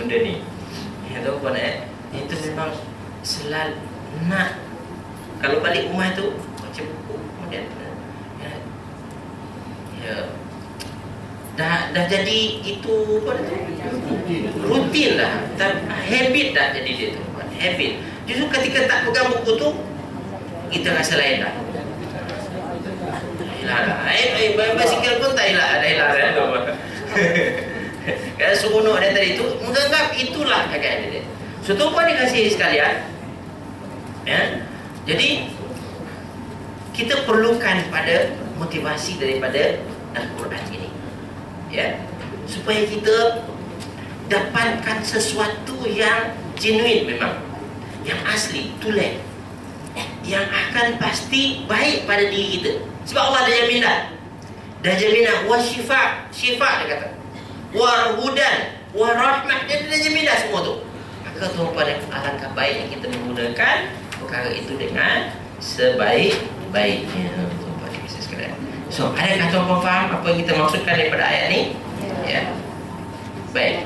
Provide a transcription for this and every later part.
benda ni. Ya tuan itu memang selalu nak kalau balik rumah tu baca buku kemudian dah jadi itu apa tu? Rutin dah, habit dah jadi dia tu. Habit. Justru ketika tak pegang buku tu kita rasa lain dah. Basikal pun tak hilang, ada hilang kan? Kalau seronok dia tadi tu menganggap itulah keadaan dia. So tuan dikasihi sekalian, ya. Jadi kita perlukan pada motivasi daripada Al-Quran ini, ya, supaya kita dapatkan sesuatu yang genuine memang, yang asli, tulen, yang akan pasti baik pada diri kita. Sebab Allah dah jamin dah jamin wa syifa dia kata, wa hudan wa rahmah, dia dah jamin dah semua tu. Maka tuan-tuan, alangkah baiknya kita menggunakan perkara itu dengan sebaik-baiknya. Tuan-tuan sekalian, so adakah tuan-tuan faham apa yang kita maksudkan daripada ayat ni? Ya. Baik.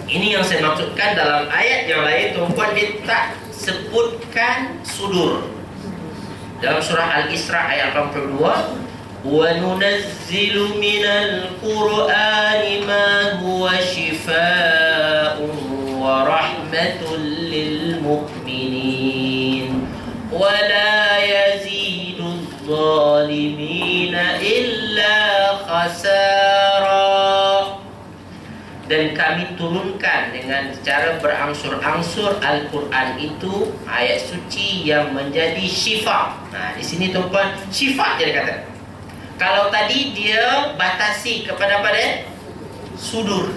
Ini yang saya maksudkan dalam ayat yang lain, tuan-tuan, dia tak sebutkan sudur. Dalam surah Al-Isra ayat 82, wa nunazzilu minal qur'ani ma huwa shifaa'un wa rahmatul lil mu'minin wa la yazidul zalimina illa khasara. Dan kami turunkan dengan cara berangsur-angsur Al-Quran itu ayat suci yang menjadi syifa. Nah, di sini tuan-tuan, syifa dia kata. Kalau tadi dia batasi kepada sudur.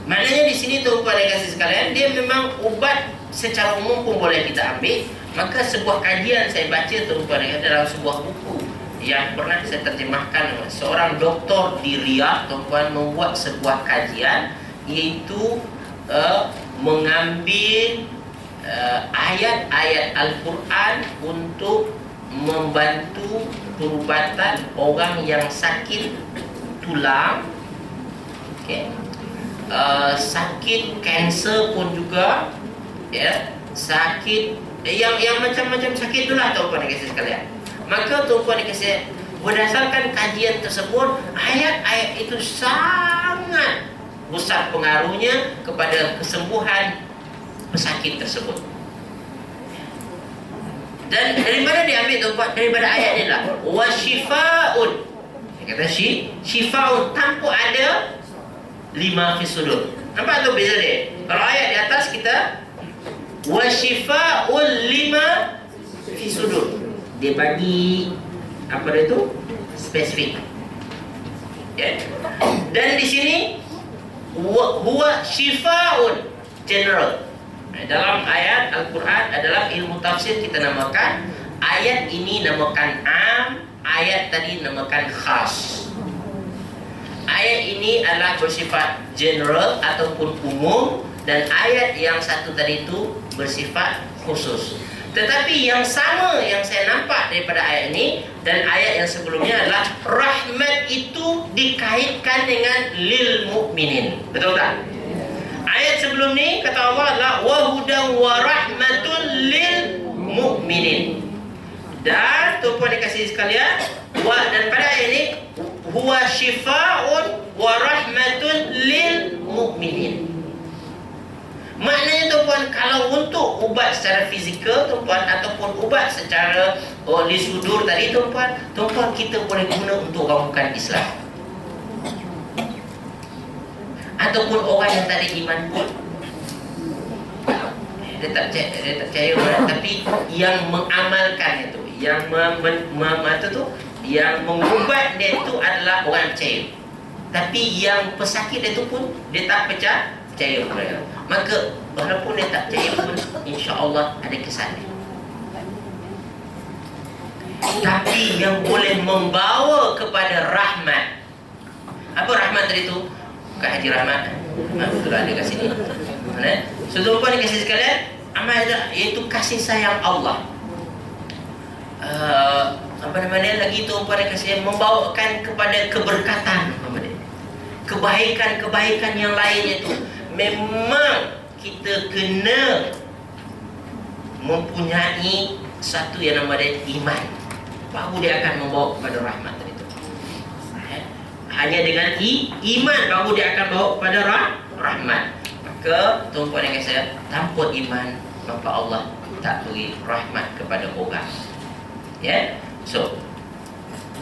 Maknanya di sini tuan-tuan yang kasih sekalian, dia memang ubat secara umum pun boleh kita ambil. Maka sebuah kajian saya baca tuan-tuan yang dalam sebuah buku yang pernah saya terjemahkan, seorang doktor di Riyadh, tuan-tuan, membuat sebuah kajian, iaitu mengambil ayat-ayat Al-Quran untuk membantu perubatan orang yang sakit tulang, okay. Sakit kanser pun juga, ya, sakit yang macam-macam sakit itulah tuan-tuan dikasih sekalian. Maka tuan-tuan dikasih, berdasarkan kajian tersebut, ayat-ayat itu sangat besar pengaruhnya kepada kesembuhan pesakit tersebut. Dan daripada diambil tuan-tuan, daripada ayat ni lah, wa syifaun. Dia kata syifaun, tanpa ada lima fi sudur. Nampak tu beza dia? Kalau ayat di atas kita wa syifaun lima fi sudur, dia bagi apa dia tu? Spesifik. Ya. Dan di sini huwa syifaun, general. Dalam ayat Al-Quran, dalam ilmu tafsir kita namakan ayat ini namakan am, ayat tadi namakan khas. Ayat ini adalah bersifat general ataupun umum, dan ayat yang satu tadi itu bersifat khusus. Tetapi yang sama yang saya nampak daripada ayat ini dan ayat yang sebelumnya adalah rahmat itu dikaitkan dengan lil mu'minin. Betul tak? Ayat sebelum ni kata Allah adalah wa hudan wa rahmatul lil mu'minin. Dan tuan-tuan dikasihi sekalian, dan pada ayat ini huwa syifa'un wa rahmatun lil mu'minin. Maknanya tuan-tuan, kalau untuk ubat secara fizikal tuan-tuan, ataupun ubat secara li sudur tadi tuan-tuan, kita boleh guna untuk orang bukan Islam, ataupun orang yang tak ada iman pun. Dia tak percaya, tapi yang mengamalkan itu, yang yang mengubat dia itu adalah orang percaya. Tapi yang pesakit dia itu pun dia tak percaya. Maka walaupun dia tak percaya pun, insya-Allah ada kesan dia. Tapi yang boleh membawa kepada rahmat. Apa rahmat tadi tu? Bukan Haji Rahmat. Betul ada kat sini. So tuan-tuan dikasih sekalian, amal iaitu kasih sayang Allah. Apa namanya lagi tuan-tuan dikasih, membawakan kepada keberkatan. kebaikan-kebaikan yang lain itu memang kita kena mempunyai satu yang namanya iman, baru dia akan membawa kepada rahmat itu. Hanya dengan iman baru dia akan bawa kepada rahmat. Maka tuan-tuan yang saya, tanpa iman maka Allah tak beri rahmat kepada orang. Ya, so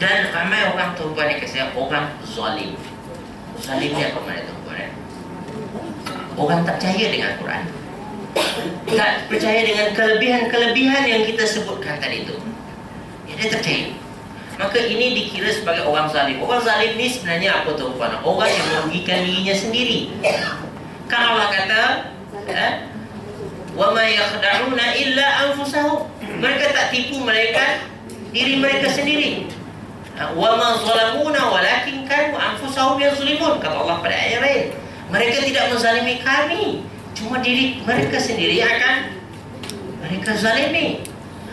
dan ramai orang tuan-tuan yang saya, orang zalim. Zalim ni apa makna tuan-tuan? Orang tak percaya dengan Quran, tak percaya dengan kelebihan-kelebihan yang kita sebutkan tadi itu. Dia tak percaya. Maka ini dikira sebagai orang zalim. Orang zalim ni sebenarnya apa tuan-tuan? Orang yang merugikan dirinya sendiri. Kan Allah kata, wa ma yakhda'una illa anfusahum. Mereka tak tipu mereka diri mereka sendiri. Wa ma zalamuna walakin kanu anfusahum yazlimun. Kata Allah pada ayat lain, mereka tidak menzalimi kami, cuma diri mereka sendiri akan mereka zalimi.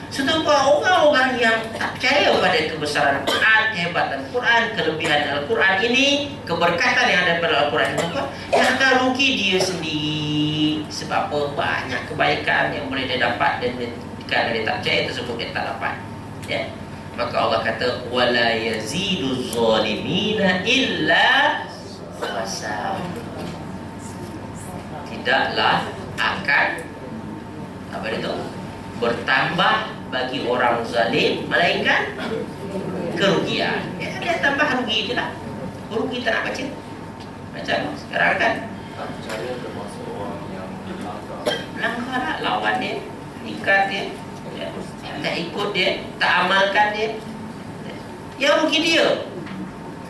Sedangkan orang-orang yang tak percaya pada kebesaran Quran, kehebatan Quran, kelebihan Al-Quran ini, keberkatan yang ada pada Al-Quran itu, yang akan rugi dia sendiri. Sebab apa? Banyak kebaikan yang boleh dia dapat, dan kerana dia tak percaya tersebut dia tak dapat. Ya. Maka Allah kata, wala yaziduz zalimina illa khasar. Tidaklah akan apa itu? Bertambah bagi orang zalim melainkan kerugian. Ya, dia tambah rugi je lah. Rugi tak nak baca. Macam sekarang kan, Saya termasuk orang yang langgar lah, lawan dia, nikah dia, ya, tak ikut dia, tak amalkan dia. Yang rugi dia.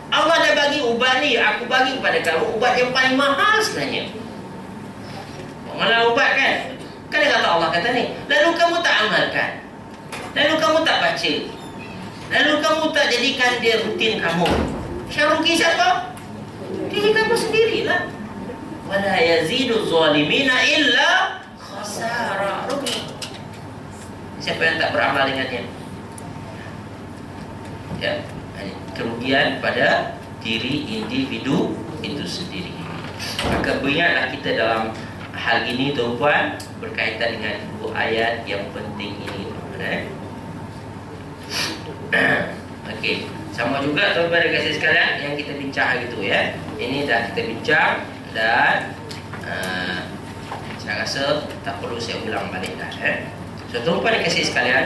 Allah dah bagi ubat ni, aku bagi kepada kamu ubat yang paling mahal sebenarnya. Malah ubat kan? Kan dia kata, Allah kata ni, lalu kamu tak amalkan, lalu kamu tak baca, lalu kamu tak jadikan dia rutin kamu. Yang rugi siapa? Diri kamu sendirilah. Wala yazidu zalimina illa khasara. Rugi siapa yang tak beramal dengannya. Ya, kerugian pada diri individu itu sendiri. Maka beringatlah kita dalam hal ini tuan-tuan, berkaitan dengan dua ayat yang penting ini tuan-tuan. Okey, sama juga tuan-tuan dan kasih sekalian yang kita bincang hari itu ya. Ini dah kita bincang dan saya rasa tak perlu saya ulang balik dah. So tuan-tuan dan kasih sekalian,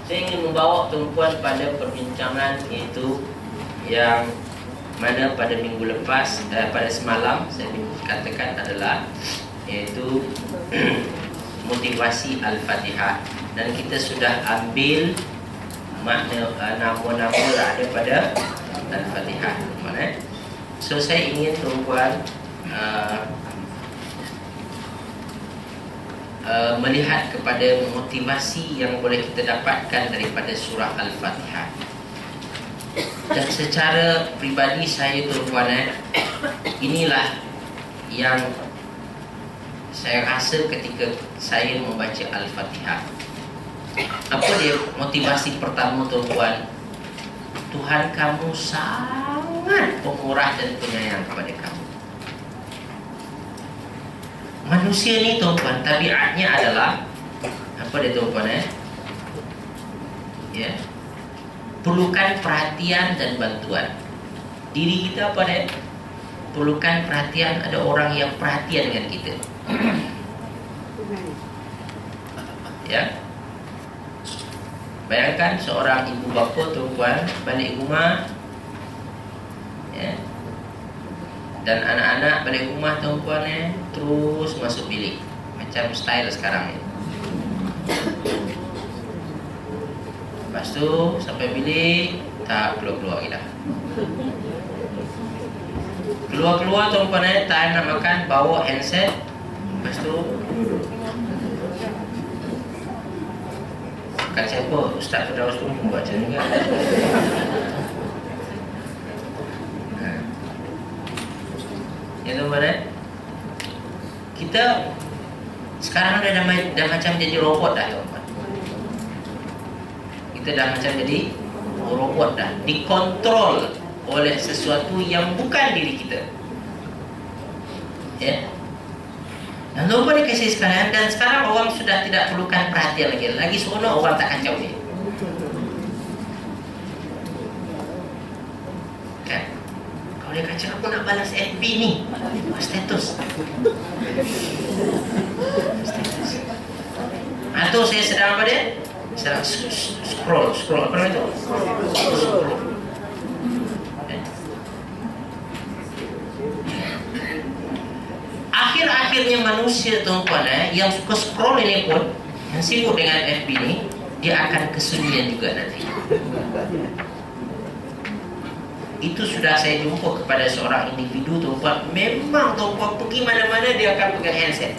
saya ingin membawa tuan-tuan pada perbincangan itu yang mana pada minggu lepas, pada semalam saya katakan adalah iaitu motivasi Al-Fatihah, dan kita sudah ambil makna nama-nama yang ada pada Al-Fatihah. So saya ingin tuan-tuan melihat kepada motivasi yang boleh kita dapatkan daripada surah Al-Fatihah. Dan secara pribadi saya tuan-tuan, inilah yang saya rasa ketika saya membaca Al-Fatihah. Apa dia motivasi pertama tuan-tuan? Tuhan kamu sangat pemurah dan penyayang kepada kamu. Manusia ni tuan-tuan, tabiatnya adalah apa dia tuan-tuan ya, perlukan perhatian dan bantuan. Diri kita apa dia? Perlukan perhatian, ada orang yang perhatian dengan kita. Ya. Bayangkan seorang ibu bapa tuan-tuan balik rumah, ya, dan anak-anak balik rumah tuan-tuan terus masuk bilik, macam style sekarang ni. Lepas tu sampai bilik tak keluar-keluar kita. Keluar-keluar tuan-tuan tak nak makan, bawa handset. Lepas tu kan siapa? Ustaz Firdaus pun buat macam ni kan. Ya tuan-tuan, kita sekarang dah macam jadi robot dah tuan-tuan. Kita dah macam jadi robot dah, dikontrol oleh sesuatu yang bukan diri kita. Ya. Dan lupa dikasih sekalian, dan sekarang orang sudah tidak perlukan perhatian lagi seronok orang tak kacau dia. Kan? Kalau dia kacau, aku nak balas FB ni, status. Atau saya sedang apa dia? Sedang scroll apa namanya itu? Scroll. Akhir-akhirnya manusia tuan-tuan yang suka scroll ini pun, yang sibuk dengan FB ini, dia akan kesunyian juga nanti. Itu sudah saya jumpa kepada seorang individu tuan-tuan. Memang tuan-tuan pergi mana-mana dia akan pegang handset.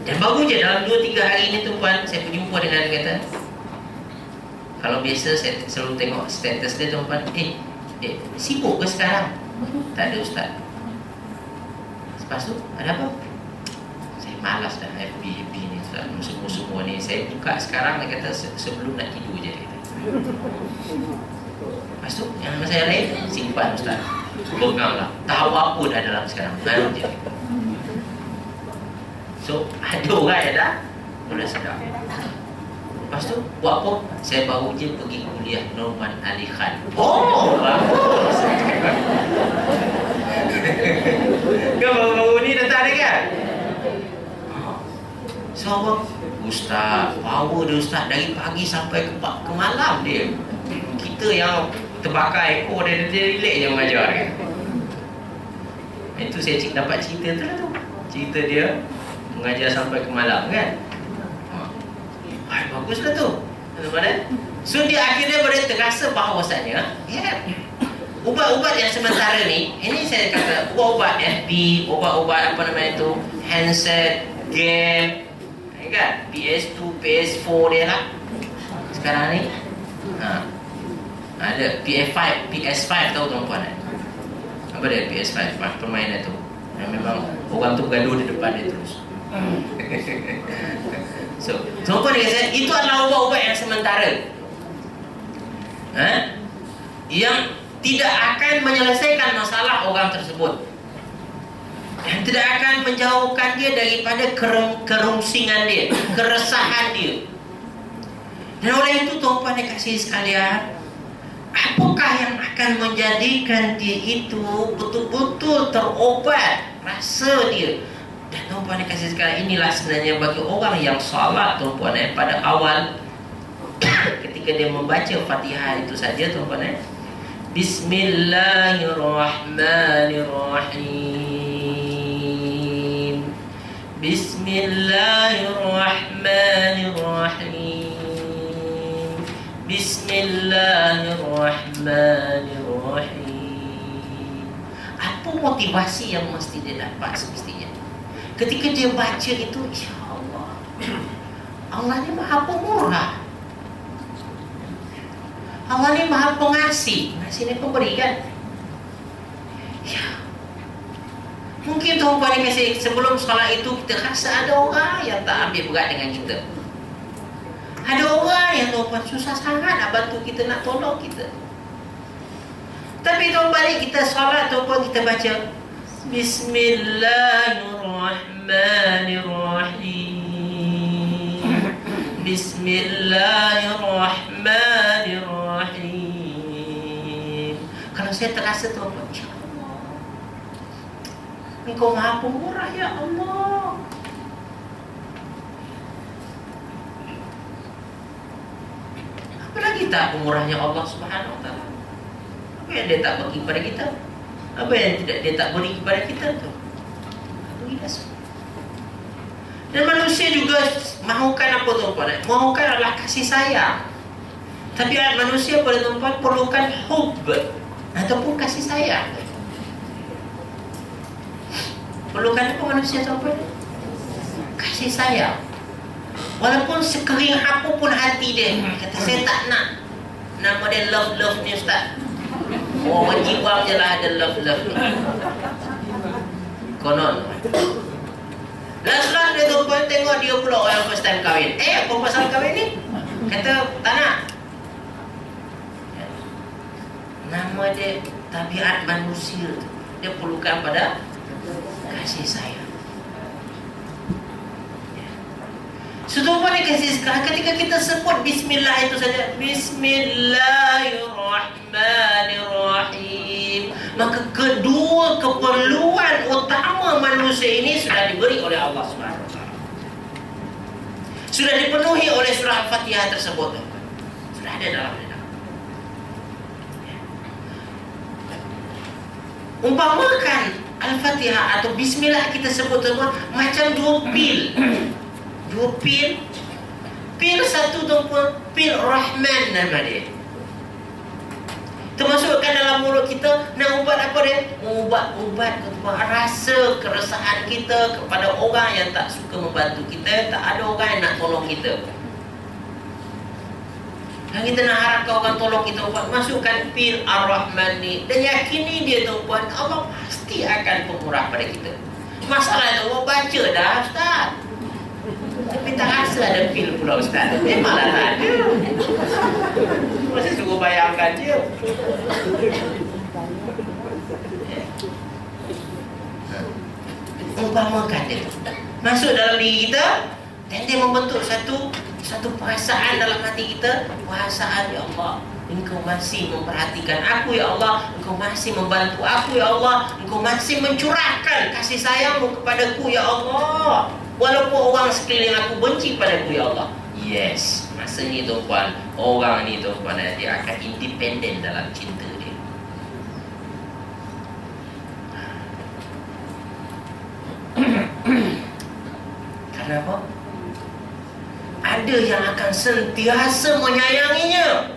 Dan baru je dalam 2-3 hari ini tuan-tuan, saya berjumpa dengan dia kata, kalau biasa saya selalu tengok status dia tuan-tuan, sibuk ke sekarang? Tak ada ustaz. Lepas tu, ada apa? Saya malas dah FB ni, semua ni. Saya buka sekarang, dia kata sebelum nak tidur je. Lepas tu, yang saya lain, simpan ustaz. Peganglah. Tahu apa dah dalam sekarang. Baru je. So, ada orang yang dah mula sedar. Lepas tu, buat apa? Saya baru je pergi kuliah Norman Ali Khan. Oh, bagus. Kan baru-baru ni datang dia kan? So, apa? Ustaz, power dia ustaz dari pagi sampai ke malam dia. Kita yang terbakar ekor dia relax je mengajar kan? Itu saya dapat cerita tu lah tu. Cerita dia mengajar sampai ke malam kan? Baguslah tu. So dia akhirnya boleh terasa bahawasanya ubat-ubat yang sementara ni, ini saya kata ubat-ubat FB, ubat-ubat apa namanya itu, handset, game, kan? PS2, PS4 dia lah. Sekarang ni ada PS5 tahu tuan-tuan kan? Apa dia PS5 permainan tu? Yang memang orang tu gaduh di depan dia terus. So, tuan-tuan dia kata, itu adalah ubat-ubat yang sementara. Yang tidak akan menyelesaikan masalah orang tersebut. Yang tidak akan menjauhkan dia daripada kerungsingan dia, keresahan dia. Dan oleh itu tuan-tuan yang kasih sekalian, apakah yang akan menjadikan dia itu betul-betul terobat rasa dia? Dan tuan-tuan yang kasih sekalian, inilah sebenarnya bagi orang yang salat tuan-tuan pada awal ketika dia membaca Fatihah itu saja tuan-tuan Bismillahirrahmanirrahim. Bismillahirrahmanirrahim. Bismillahirrahmanirrahim. Apa motivasi yang mesti dia dapat semestinya? Ketika dia baca itu, ya Allah, Allah ni maha pemurah, Allah ni maha pengasih. Ngasih ni pemberi kan? Ya. Mungkin tuan-tuan yang kasih, sebelum sekolah itu kita rasa ada orang yang tak ambil berat dengan kita. Ada orang yang tuan-tuan susah sangat nak bantu kita, nak tolong kita. Tapi tuan-tuan kita solat, tuan-tuan kita baca Bismillahirrahmanirrahim. Bismillahirrahmanirrahim. Kalau saya terasa tuan-tuan, ya Allah, Engkau maha pemurah ya Allah. Apalagi tak pemurahnya Allah Subhanahu wa taala? Apa yang dia tak bagi kepada kita? Apa yang dia tak beri kepada kita tu? Dan manusia juga mahukan apa tuan-tuan? Mahukan adalah kasih sayang. Tapi manusia pada tuan-tuan perlukan hub ataupun kasih sayang. Perlukan apa manusia tuan-tuan? Kasih sayang. Walaupun sekering apapun hati dia, kata saya tak nak nama dia love ni ustaz. Oh, jiwa je lah ada love ni. Konon. Last dia tuan-tuan tengok dia pula orang first time kahwin. Apa pasal kahwin ni? Kata tak nak. Nama dia tabiat manusia. Dia perlukan pada kasih sayang. Setumpah dia kasih sayang. Ketika kita sebut Bismillah itu saja, Bismillahirrahmanirrahim, maka kedua keperluan utama manusia ini sudah diberi oleh Allah Subhanahu Wa Taala. Sudah dipenuhi oleh surah Al-Fatihah tersebut. Sudah ada dalam dia. Umpamakan Al-Fatihah atau Bismillah kita sebut semua macam dua pil. Dua pil. Pil satu tu pun pil Rahman nama dia. Termasukkan dalam mulut kita. Nak ubat apa dia? Ubat rasa keresahan kita kepada orang yang tak suka membantu kita. Tak ada orang yang nak tolong kita. Dan kita nak harapkan orang tolong kita buat, masukkan pil Ar-Rahman ni dan yakini dia tu buat, Allah pasti akan pemurah pada kita. Masalah tu orang baca dah Ustaz, tapi tak rasa ada pil pula Ustaz. Memanglah tak ada. Masih suruh bayangkan je. Umpamakan dia masuk dalam diri kita dan dia membentuk satu perasaan dalam hati kita. Perasaan, ya Allah, Engkau masih memperhatikan aku, ya Allah, Engkau masih membantu aku, ya Allah, Engkau masih mencurahkan kasih sayangmu kepadaku, ya Allah, walaupun orang sekeliling aku benci padaku, ya Allah. Yes, masa ni tuan-puan, orang ni tuan-puan, dia akan independen dalam cinta dia. Kenapa? Ada yang akan sentiasa menyayanginya.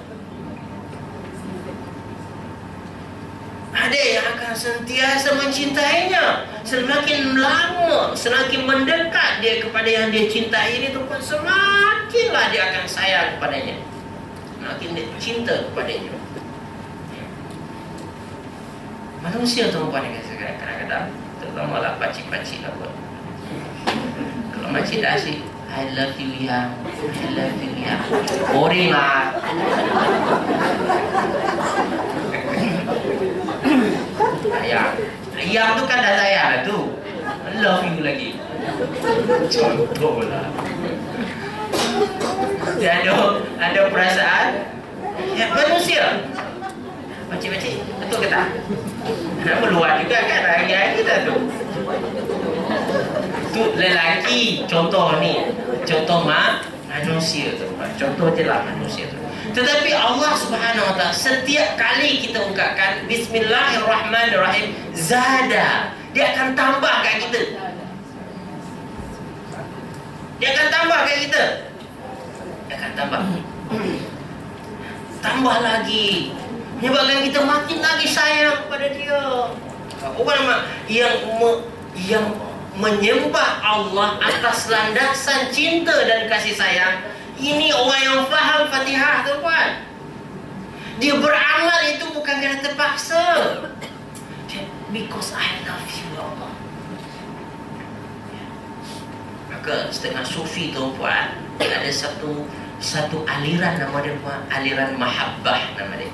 Ada yang akan sentiasa mencintainya. Semakin lama, semakin mendekat dia kepada yang dia cintai ini, semakinlah dia akan sayang kepadanya. Semakin dia cinta kepadanya. Manusia tuan-puan yang kadang-kadang, terutamanya pakcik-pakcik lah buat. Kalau makcik dah asyik, I love you ya, I love you ya, boring lah. Ayam tu kan dah sayang lah tu, love you lagi. Contoh lah. Dia ada perasaan ya, manusia. Pakcik-pakcik, betul ke tak? Nak meluar juga kan hari-hari kita tu. Tu lelaki, contoh ni, contoh manusia tu. Contoh je lah manusia tu. Tetapi Allah Subhanahu Wa Taala setiap kali kita ungkapkan Bismillahirrahmanirrahim, zada, dia akan tambah kat kita. Dia akan tambah kat kita. Dia akan tambah. Tambah lagi. Menyebabkan kita makin lagi sayang kepada dia. Orang yang menyembah Allah atas landasan cinta dan kasih sayang, ini orang yang faham Fatihah tu puan. Dia beramal itu bukan kerana terpaksa. Because I love you, Allah. Maka setengah sufi tu puan, ada satu aliran nama dia puan, aliran mahabbah nama dia.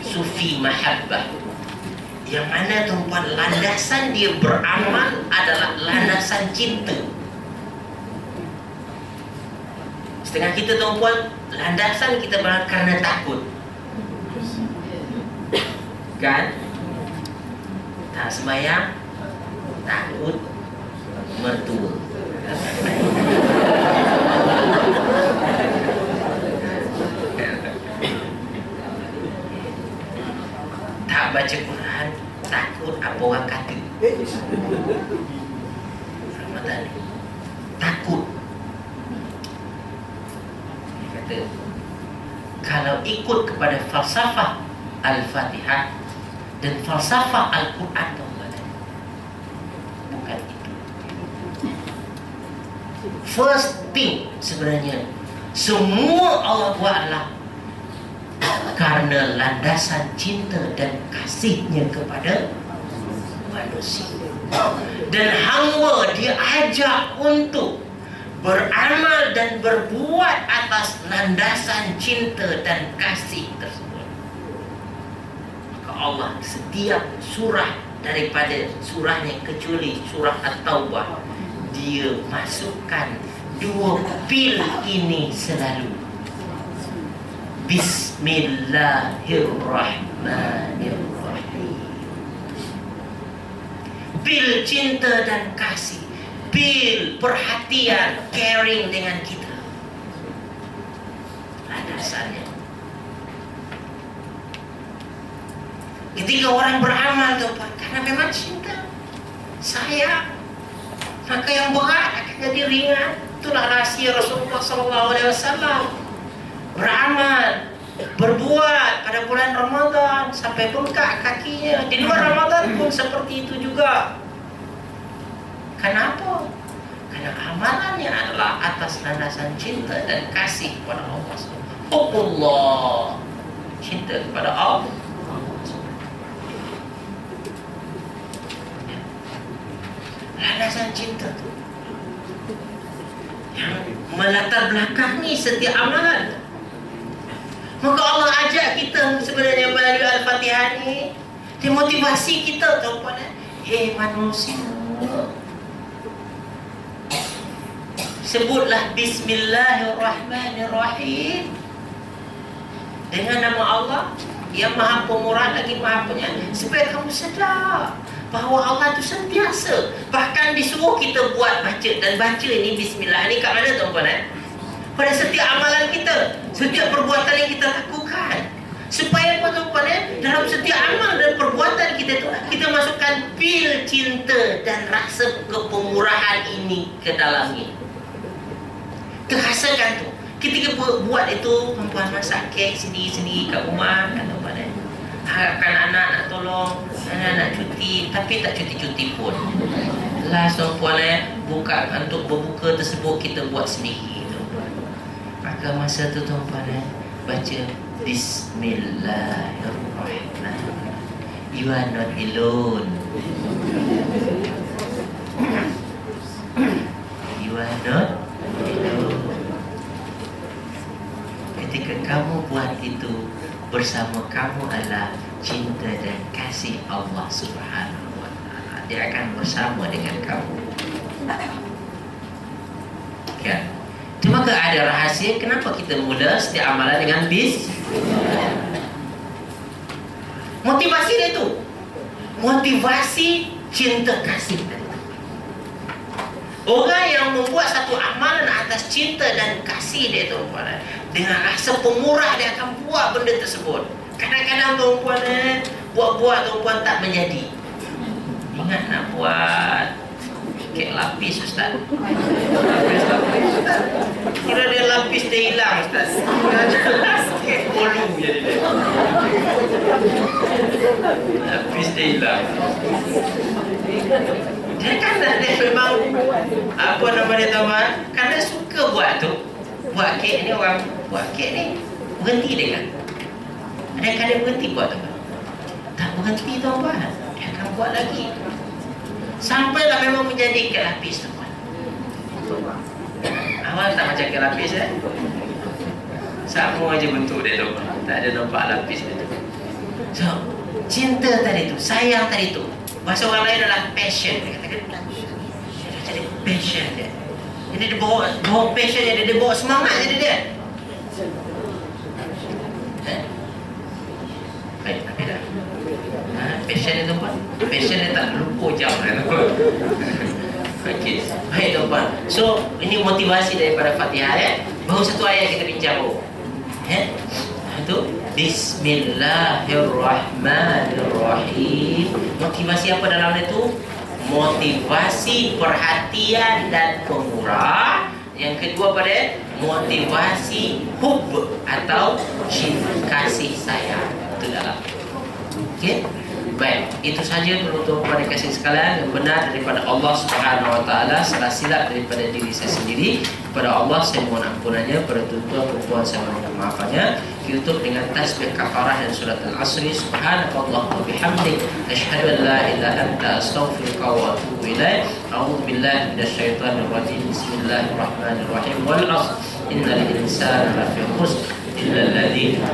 Sufi mahabbah. Yang mana tuan-puan, landasan dia beramal adalah landasan cinta. Setengah kita tuan-puan, landasan kita beramal kerana takut. Kan? Tak sembahyang, takut mertua. Tak baca Quran, takut apa orang kata. Ramadan takut. Dia kata, kalau ikut kepada falsafah Al-Fatihah dan falsafah Al-Quran, bukan itu. First thing sebenarnya, semua Allah buatlah karena landasan cinta dan kasihnya kepada manusia. Dan hamba diajak untuk beramal dan berbuat atas landasan cinta dan kasih tersebut. Allah setiap surah daripada surahnya kecuali surah At-Taubah, dia masukkan dua pil ini selalu. Bismillahirrahmanirrahim. Pil cinta dan kasih, pil perhatian, caring dengan kita. Dasarnya ketika orang beramal tu Pak, karena memang cinta, sayang, maka yang berat akan jadi ringan. Itulah rahasia Rasulullah SAW. Beramal, berbuat pada bulan Ramadan sampai bengkak kakinya. Di luar Ramadan pun seperti itu juga. Kenapa? Karena amalannya adalah atas landasan cinta dan kasih kepada Allah SWT. Allah, cinta kepada Allah. Landasan cinta tu yang melatar belakangi setiap amalan. Maka Allah ajak kita sebenarnya melalui Al-Fatihah ni, dia motivasi kita tuan-tuan. Manusia, sebutlah Bismillahirrahmanirrahim dengan nama Allah yang Maha Pemurah lagi Maha Penyayang, supaya kamu sedar bahawa Allah itu sentiasa, bahkan disuruh kita buat baca. Dan baca ini Bismillah ni kat mana tuan-tuan? Pada setiap amalan kita, setiap perbuatan yang kita lakukan, supaya apa tuan-tuan? Dalam setiap amal dan perbuatan kita itu, kita masukkan pil cinta dan rasa kepemurahan ini ke dalamnya. Terhasilkan tu. Ketika buat itu, perempuan masak kek sendiri-sendiri kat rumah, kan tuan-tuan? Harapkan anak nak tolong, anak nak cuti, tapi tak cuti-cuti pun. Last tuan-tuan, buka untuk berbuka tersebut kita buat sendiri, tuan-tuan. Maka masa tu tuan-tuan, baca Bismillahirrahmanirrahim. You are not alone. You are not alone. Ketika kamu buat itu, bersama kamu adalah cinta dan kasih Allah Subhanahu wa Ta'ala. Dia akan bersama dengan kamu. Kan? Cuma ada rahasia kenapa kita mula setiap amalan dengan motivasi dia tu. Motivasi cinta kasih tadi. Orang yang membuat satu amalan atas cinta dan kasih dia tu, dengan rasa pemurah dia akan buat benda tersebut. Kadang-kadang tuan-puan buat-buat tuan-puan tak menjadi. Ingat nak buat kek lapis Ustaz. Lapis Ustaz. Kira dia lapis dia hilang Ustaz. Kek bolu jadi dia. Lapis dia hilang. Dia kan dia memang apa nama dia tuan, kan dia suka buat tu. Buat kek ni, orang buat kek ni berhenti dia kan. Ada kan dia berhenti buat tu. Tak berhenti tuan-tuan, dia akan buat lagi. Sampailah memang menjadi kek lapis tuan. Awal tak macam kek lapis sama aja bentuk dia tu. Tak ada nampak lapis dia tu. So, cinta tadi tu, sayang tadi tu, bahasa orang lain adalah passion. Dia katakan dia jadi passion dia. Jadi dia bawa passion dia bawa semangat jadi dia. Baik, tapi dah. Passion dia tuan, passion dia tak lupa jam dia tu. Okey, baik tuan. So, ini motivasi daripada Fatihah Baru satu ayat kita bincang itu Bismillahirrahmanirrahim. Motivasi apa dalam itu? Motivasi perhatian dan pemurah. Yang kedua pada motivasi hub atau cinta kasih sayang. Itu dalam. Okey. Baik, itu saja penutup pada kasih sekalian yang benar daripada Allah Subhanahu Wa Taala, salah silap daripada diri saya sendiri. Kepada Allah saya mohon ampunannya, pada tuan-tuan perempuan saya mohon maafannya. Tutup dengan tasbih kafarah dan surat al-asri. Subhanakallah wa bihamdik, asyhadu an la ilaha anta astaghfiruka wa atubu ilaik. A'udzu billahi minasyaitonir rajim. Bismillahirrahmanirrahim. Wal 'ashr innal insana lafi khusr illa alladhina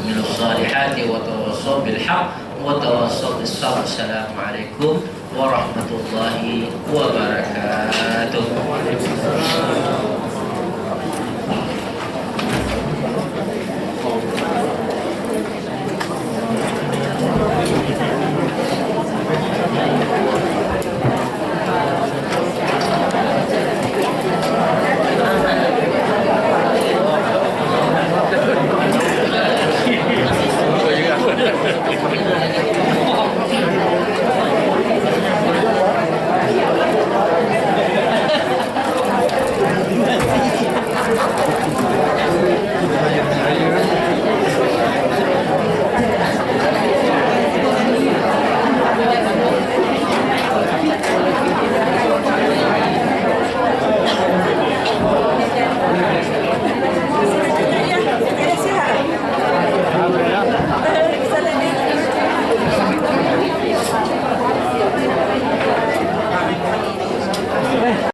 amilus salihati wa tawassaw tawasaw bil haqq wa tawasaw bis sabr. Assalamualaikum warahmatullahi wabarakatuh.